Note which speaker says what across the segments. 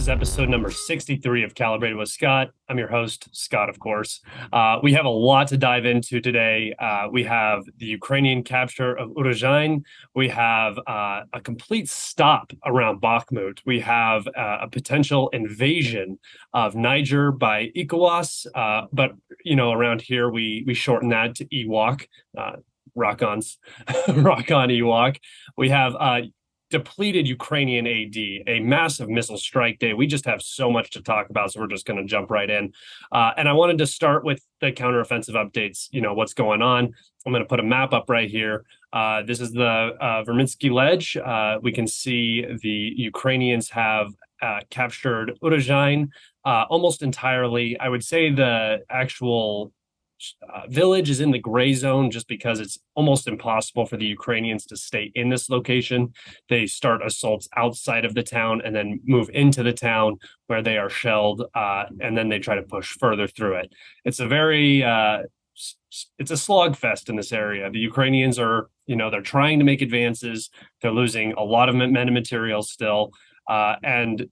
Speaker 1: is episode number 63 of Calibrated with Scott. I'm your host, Scott, of course. We have a lot to dive into today. We have the Ukrainian capture of Uruzhain. We have a complete stop around Bakhmut. We have a potential invasion of Niger by ECOWAS. But, around here, we shorten that to EWOC. Rock-ons, rock-on EWOC. We have depleted Ukrainian AD, a massive missile strike day. We just have so much to talk about, so we're just going to jump right in. And I wanted to start with the counteroffensive updates, what's going on. I'm going to put a map up right here. This is the Vermitsky Ledge. We can see the Ukrainians have captured Uruzhain almost entirely. I would say the actual village is in the gray zone just because it's almost impossible for the Ukrainians to stay in this location. They start assaults outside of the town and then move into the town where they are shelled, and then they try to push further through it. It's a very it's a slogfest in this area. The Ukrainians are, they're trying to make advances. They're losing a lot of men and materials still, and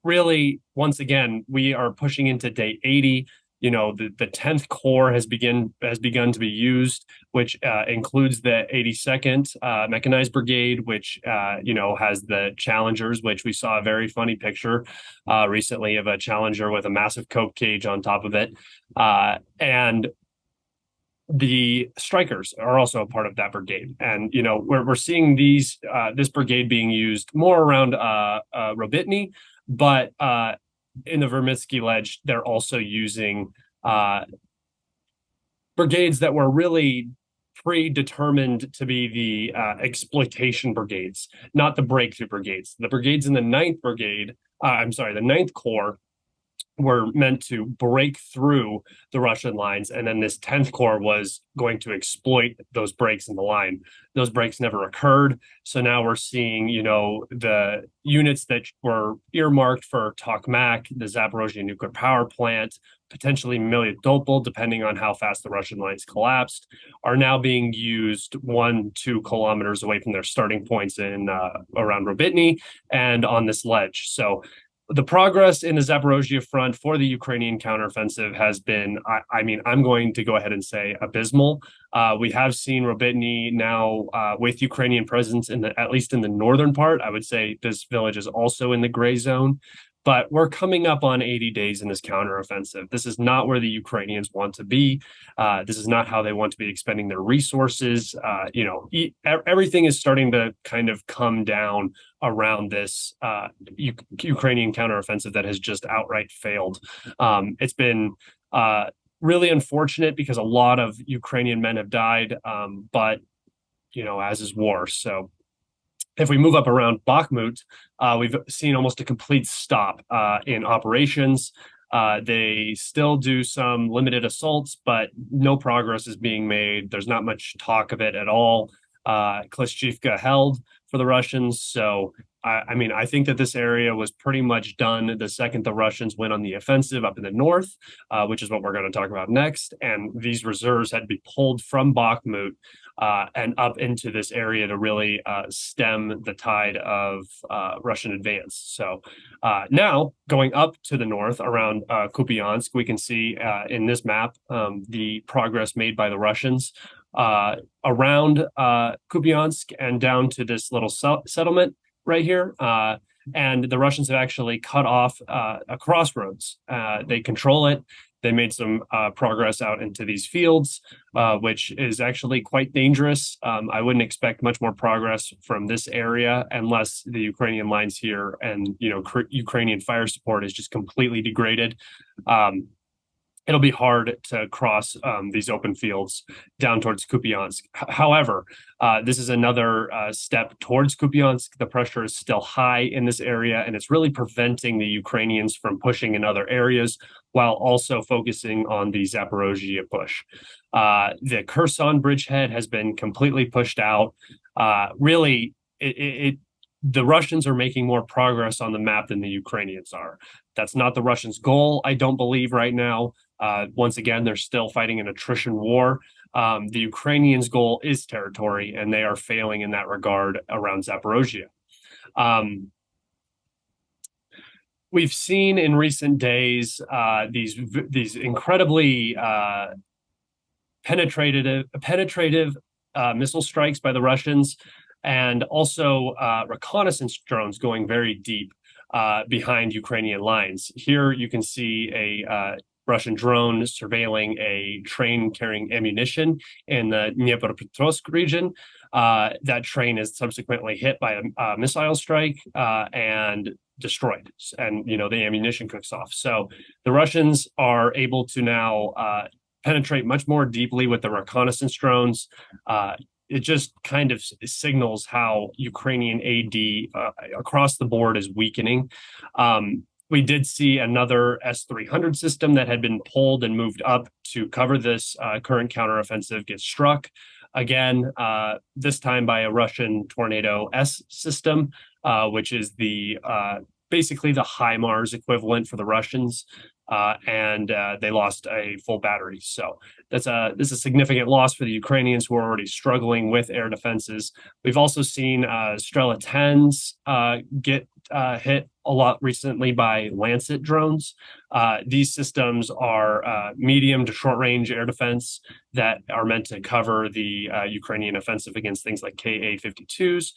Speaker 1: really, once again, we are pushing into day 80. The 10th Corps has begun to be used, which includes the 82nd Mechanized Brigade, which has the Challengers, which we saw a very funny picture recently of a Challenger with a massive coke cage on top of it, and the Strikers are also a part of that brigade. And we're seeing this brigade being used more around Robitny, but in the Vermitsky Ledge, they're also using brigades that were really predetermined to be the exploitation brigades, not the breakthrough brigades. The brigades in the 9th Brigade, the 9th Corps, were meant to break through the Russian lines, and then this 10th Corps was going to exploit those breaks in the line. Those breaks never occurred, so now we're seeing, the units that were earmarked for Tokmak, the Zaporozhye nuclear power plant, potentially Melitopol, depending on how fast the Russian lines collapsed, are now being used 1-2 kilometers away from their starting points in around Robitny and on this ledge. So the progress in the Zaporozhye front for the Ukrainian counteroffensive has been, I'm going to go ahead and say, abysmal. We have seen Robitny now with Ukrainian presence at least in the northern part. I would say this village is also in the gray zone. But we're coming up on 80 days in this counteroffensive. This is not where the Ukrainians want to be. This is not how they want to be expending their resources. Everything is starting to kind of come down around this Ukrainian counteroffensive that has just outright failed. It's been really unfortunate because a lot of Ukrainian men have died, but, as is war. So if we move up around Bakhmut, we've seen almost a complete stop in operations. They still do some limited assaults, but no progress is being made. There's not much talk of it at all. Klishchivka held for the Russians. So, I think that this area was pretty much done the second the Russians went on the offensive up in the north, which is what we're going to talk about next. And these reserves had to be pulled from Bakhmut and up into this area to really stem the tide of Russian advance. So now going up to the north around Kupiansk, we can see in this map the progress made by the Russians around Kupiansk and down to this little settlement right here. And the Russians have actually cut off a crossroads. They control it. They made some progress out into these fields, which is actually quite dangerous. I wouldn't expect much more progress from this area unless the Ukrainian lines here and, Ukrainian fire support is just completely degraded. It'll be hard to cross these open fields down towards Kupiansk. However, this is another step towards Kupiansk. The pressure is still high in this area, and it's really preventing the Ukrainians from pushing in other areas while also focusing on the Zaporozhye push. The Kherson bridgehead has been completely pushed out. The Russians are making more progress on the map than the Ukrainians are. That's not the Russians' goal, I don't believe, right now. Once again, they're still fighting an attrition war. The Ukrainians' goal is territory, and they are failing in that regard around Zaporozhye. we've seen in recent days these incredibly penetrative missile strikes by the Russians, and also reconnaissance drones going very deep behind Ukrainian lines. Here you can see a Russian drone surveilling a train carrying ammunition in the Dnipropetrovsk region. That train is subsequently hit by a missile strike and destroyed, and the ammunition cooks off. So the Russians are able to now penetrate much more deeply with the reconnaissance drones. It just kind of signals how Ukrainian AD across the board is weakening. We did see another S-300 system that had been pulled and moved up to cover this current counteroffensive get struck. Again, this time by a Russian Tornado S system, which is the basically the HIMARS equivalent for the Russians. And they lost a full battery. So this is a significant loss for the Ukrainians, who are already struggling with air defenses. We've also seen Strela 10s get hit a lot recently by Lancet drones. These systems are medium to short range air defense that are meant to cover the Ukrainian offensive against things like Ka-52s,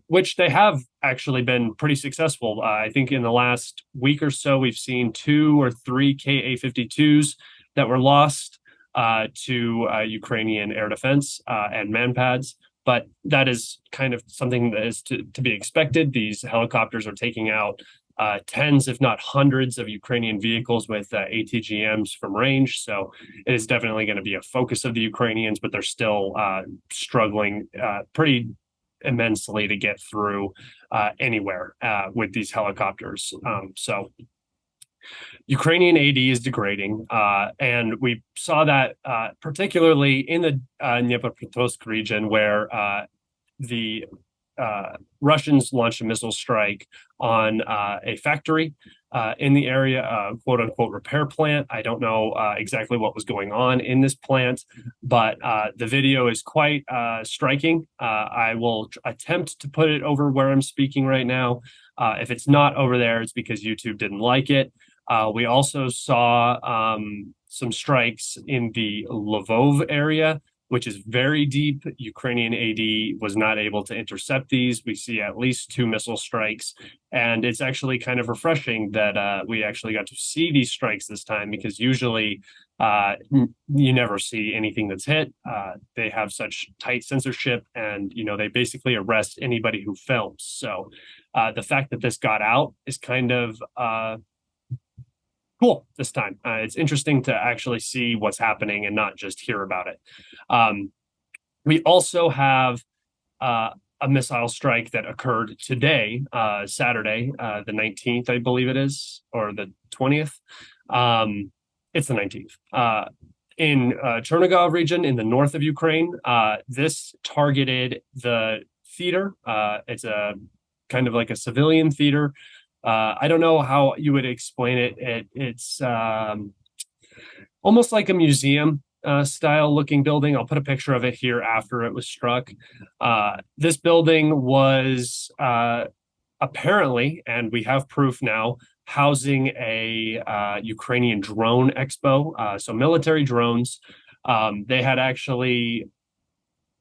Speaker 1: which they have actually been pretty successful. I think in the last week or so, we've seen 2 or 3 Ka-52s that were lost to Ukrainian air defense and manpads. But that is kind of something that is to be expected. These helicopters are taking out tens, if not hundreds, of Ukrainian vehicles with ATGMs from range. So it is definitely going to be a focus of the Ukrainians, but they're still struggling pretty immensely to get through anywhere with these helicopters. So Ukrainian AD is degrading, and we saw that particularly in the Dnipropetrovsk region, where the Russians launched a missile strike on a factory in the area, quote unquote repair plant. I don't know exactly what was going on in this plant, but the video is quite striking. I will attempt to put it over where I'm speaking right now. If it's not over there, it's because YouTube didn't like it. We also saw some strikes in the Lvov area, which is very deep. Ukrainian AD was not able to intercept these. We see at least 2 missile strikes, and it's actually kind of refreshing that we actually got to see these strikes this time, because usually you never see anything that's hit. They have such tight censorship, and they basically arrest anybody who films. So the fact that this got out is kind of cool this time. It's interesting to actually see what's happening and not just hear about it. We also have a missile strike that occurred today, Saturday, the 19th, I believe it is, or the 20th. It's the 19th. In Chernigov region in the north of Ukraine, this targeted the theater. It's a kind of like a civilian theater. I don't know how you would explain it. It's almost like a museum style looking building. I'll put a picture of it here after it was struck. This building was apparently, and we have proof now, housing a Ukrainian drone expo. So military drones. They had actually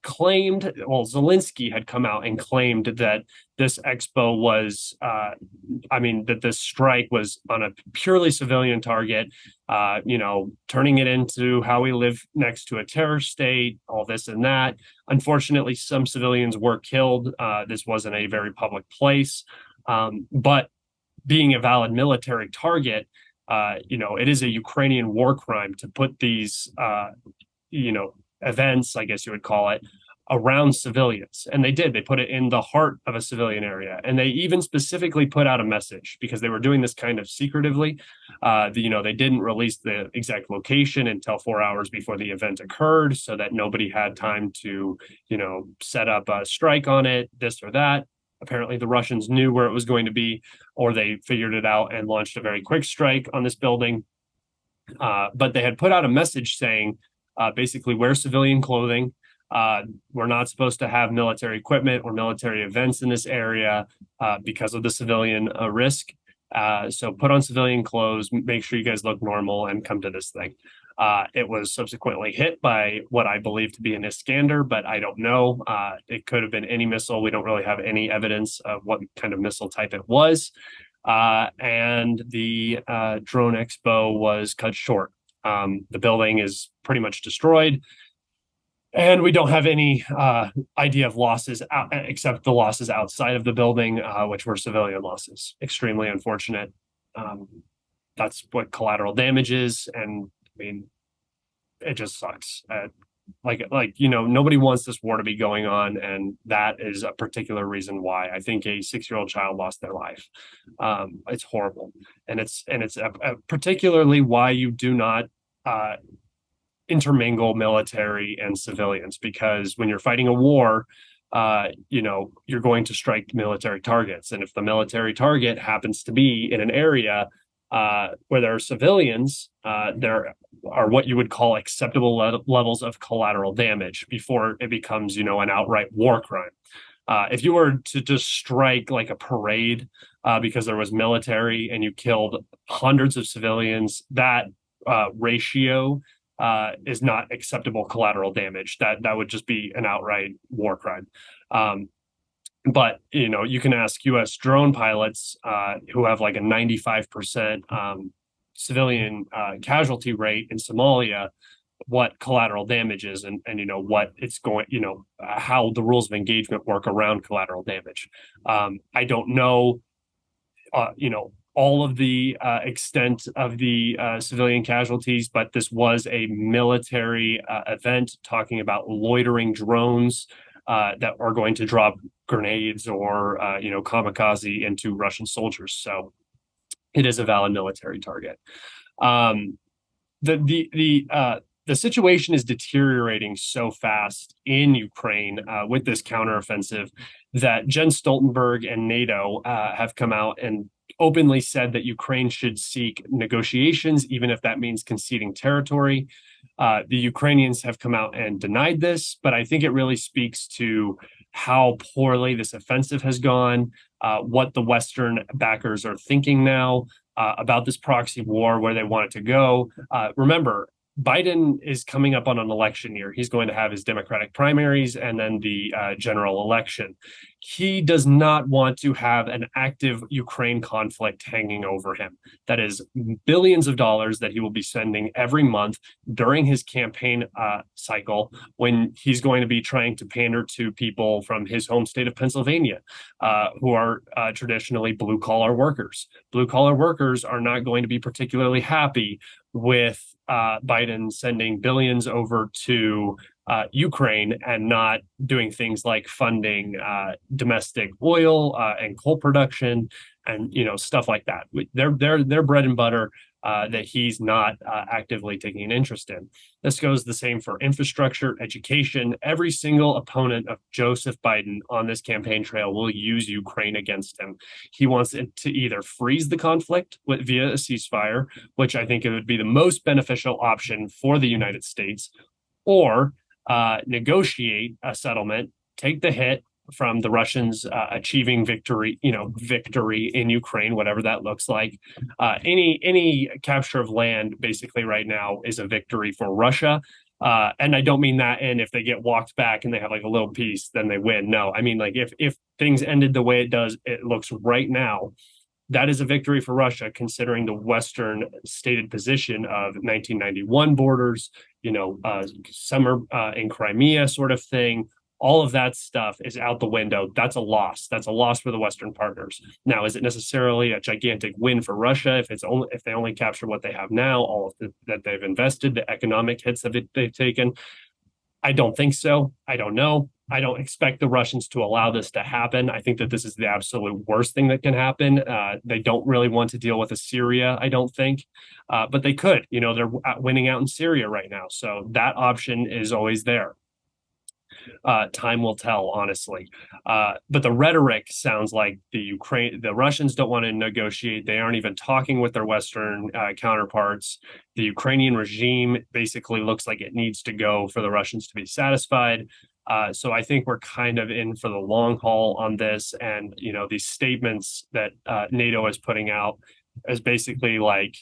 Speaker 1: claimed, well, Zelensky had come out and claimed that this expo was, that this strike was on a purely civilian target, turning it into how we live next to a terror state, all this and that. Unfortunately, some civilians were killed. This wasn't a very public place, but being a valid military target, it is a Ukrainian war crime to put these, events, I guess you would call it, around civilians. And they did. They put it in the heart of a civilian area. And they even specifically put out a message, because they were doing this kind of secretively. They didn't release the exact location until 4 hours before the event occurred, so that nobody had time to, set up a strike on it, this or that. Apparently, the Russians knew where it was going to be, or they figured it out and launched a very quick strike on this building. But they had put out a message saying, basically, wear civilian clothing. We're not supposed to have military equipment or military events in this area because of the civilian risk. So put on civilian clothes, make sure you guys look normal, and come to this thing. It was subsequently hit by what I believe to be an Iskander, but I don't know. It could have been any missile. We don't really have any evidence of what kind of missile type it was. And the drone expo was cut short. The building is pretty much destroyed. And we don't have any idea of losses except the losses outside of the building, which were civilian losses. Extremely unfortunate. That's what collateral damage is, and I mean, it just sucks. Nobody wants this war to be going on, and that is a particular reason why. I think a 6-year-old child lost their life. It's horrible, and it's particularly why you do not intermingle military and civilians, because when you're fighting a war, you're going to strike military targets. And if the military target happens to be in an area where there are civilians, there are what you would call acceptable levels of collateral damage before it becomes, an outright war crime. If you were to just strike like a parade because there was military and you killed hundreds of civilians, that ratio is not acceptable collateral damage. That would just be an outright war crime. But you can ask U.S. drone pilots who have like a 95% civilian casualty rate in Somalia what collateral damage is, and what it's going, how the rules of engagement work around collateral damage. I don't know, all of the extent of the civilian casualties, but this was a military event talking about loitering drones that are going to drop grenades or kamikaze into Russian soldiers. So it is a valid military target. The situation is deteriorating so fast in Ukraine with this counteroffensive that Jens Stoltenberg and NATO have come out and openly said that Ukraine should seek negotiations, even if that means conceding territory. The Ukrainians have come out and denied this, but I think it really speaks to how poorly this offensive has gone, what the Western backers are thinking now about this proxy war, where they want it to go. Remember, Biden is coming up on an election year. He's going to have his Democratic primaries and then the general election. He does not want to have an active Ukraine conflict hanging over him. That is billions of dollars that he will be spending every month during his campaign cycle, when he's going to be trying to pander to people from his home state of Pennsylvania, who are traditionally blue-collar workers. Blue-collar workers are not going to be particularly happy with Biden sending billions over to Ukraine and not doing things like funding domestic oil and coal production and stuff like that. Their bread and butter that he's not actively taking an interest in. This goes the same for infrastructure, education. Every single opponent of Joseph Biden on this campaign trail will use Ukraine against him. He wants it to either freeze the conflict via a ceasefire, which I think it would be the most beneficial option for the United States, or negotiate a settlement, take the hit from the Russians achieving victory in Ukraine, whatever that looks like. Any capture of land basically right now is a victory for Russia. And I don't mean that in if they get walked back and they have like a little piece, then they win. No, I mean, like if things ended the way it looks right now, that is a victory for Russia, considering the Western stated position of 1991 borders, summer in Crimea sort of thing. All of that stuff is out the window. That's a loss. That's a loss for the Western partners. Now, is it necessarily a gigantic win for Russia if they only capture what they have now, all of that they've invested, the economic hits that they've taken? I don't think so. I don't know. I don't expect the Russians to allow this to happen. I think that this is the absolute worst thing that can happen. They don't really want to deal with Syria, I don't think, but they could. They're winning out in Syria right now, so that option is always there. Time will tell, honestly. But the rhetoric sounds like the Russians don't want to negotiate. They aren't even talking with their Western counterparts. The Ukrainian regime basically looks like it needs to go for the Russians to be satisfied. So I think we're kind of in for the long haul on this. And, these statements that NATO is putting out is basically like,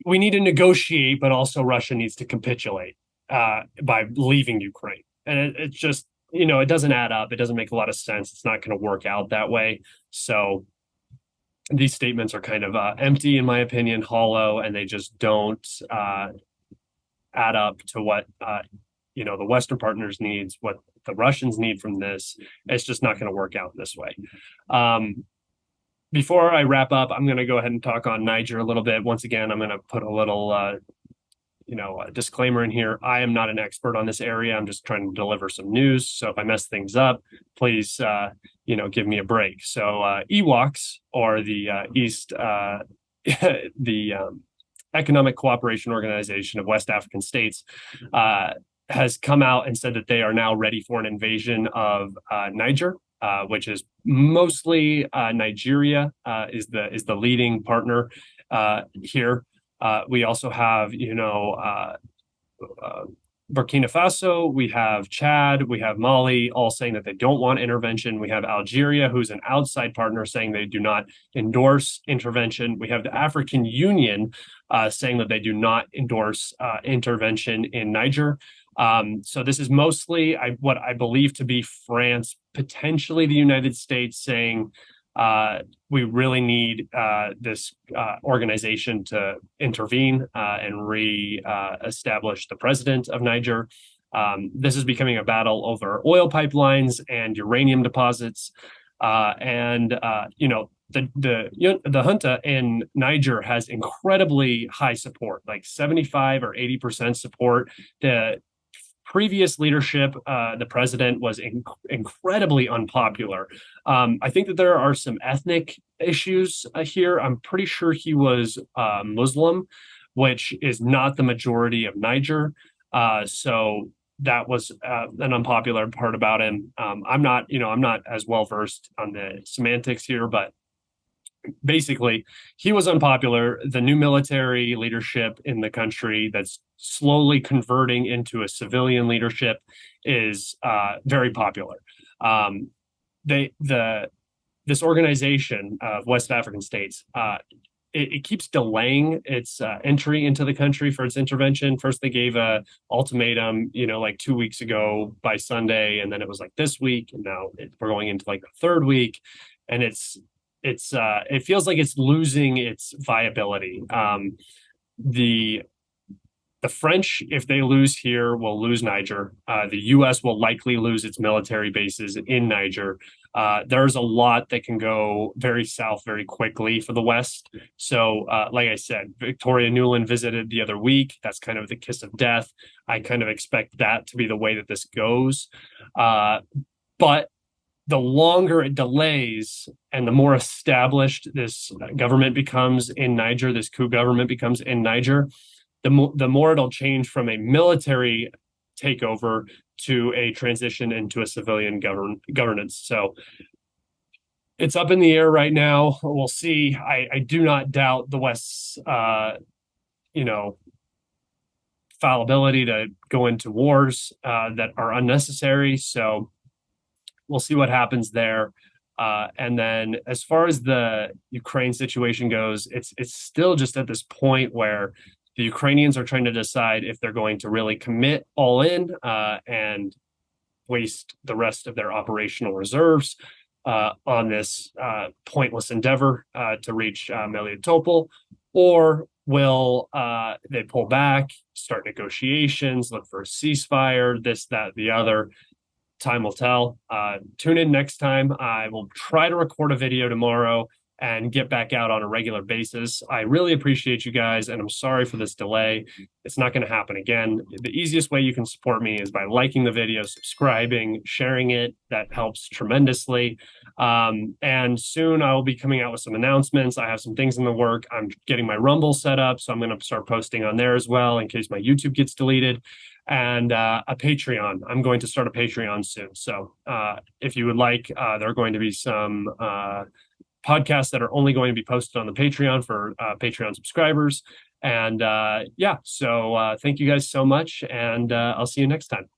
Speaker 1: we need to negotiate, but also Russia needs to capitulate by leaving Ukraine. And it's just, it doesn't add up. It doesn't make a lot of sense. It's not going to work out that way. So these statements are kind of empty, in my opinion, hollow, and they just don't add up to what the Western partners needs, what the Russians need from this. It's just not going to work out this way. Before I wrap up, I'm going to go ahead and talk on Niger a little bit. Once again, I'm going to put a little a disclaimer in here. I am not an expert on this area. I'm just trying to deliver some news. So if I mess things up, please, give me a break. So EWOCs, or the the Economic Cooperation Organization of West African States, has come out and said that they are now ready for an invasion of Niger, which is mostly Nigeria is the leading partner here. We also have, Burkina Faso, we have Chad, we have Mali, all saying that they don't want intervention. We have Algeria, who's an outside partner, saying they do not endorse intervention. We have the African Union saying that they do not endorse intervention in Niger. So this is mostly what I believe to be France, potentially the United States, saying we really need this organization to intervene and re-establish the president of Niger. This is becoming a battle over oil pipelines and uranium deposits. The junta in Niger has incredibly high support, like 75 or 80% support. The previous leadership, the president was incredibly unpopular. I think that there are some ethnic issues here. I'm pretty sure he was Muslim, which is not the majority of Niger. So that was an unpopular part about him. I'm not as well versed on the semantics here, but basically, he was unpopular. The new military leadership in the country that's slowly converting into a civilian leadership is very popular. This organization of West African states, it keeps delaying its entry into the country for its intervention. First, they gave a ultimatum, like 2 weeks ago by Sunday, and then it was like this week, and now we're going into like the third week, and it feels like it's losing its viability. The French, if they lose here, will lose Niger. The U.S. will likely lose its military bases in Niger. There's a lot that can go very south very quickly for the West. So, like I said, Victoria Nuland visited the other week. That's kind of the kiss of death. I kind of expect that to be the way that this goes. But the longer it delays and the more established this government becomes in Niger, this coup government becomes in Niger, the more it'll change from a military takeover to a transition into a civilian governance. So it's up in the air right now. We'll see. I do not doubt the West's, fallibility to go into wars that are unnecessary. So we'll see what happens there. And then as far as the Ukraine situation goes, it's still just at this point where the Ukrainians are trying to decide if they're going to really commit all in and waste the rest of their operational reserves on this pointless endeavor to reach Melitopol, or will they pull back, start negotiations, look for a ceasefire, this, that, the other. Time will tell. Tune in next time. I will try to record a video tomorrow and get back out on a regular basis. I really appreciate you guys, and I'm sorry for this delay. It's not going to happen again. The easiest way you can support me is by liking the video, subscribing, sharing it. That helps tremendously. And soon I will be coming out with some announcements. I have some things in the work. I'm getting my Rumble set up, so I'm going to start posting on there as well in case my YouTube gets deleted. And a Patreon. I'm going to start a Patreon soon. So if you would like, there are going to be some podcasts that are only going to be posted on the Patreon for Patreon subscribers. And so thank you guys so much, and I'll see you next time.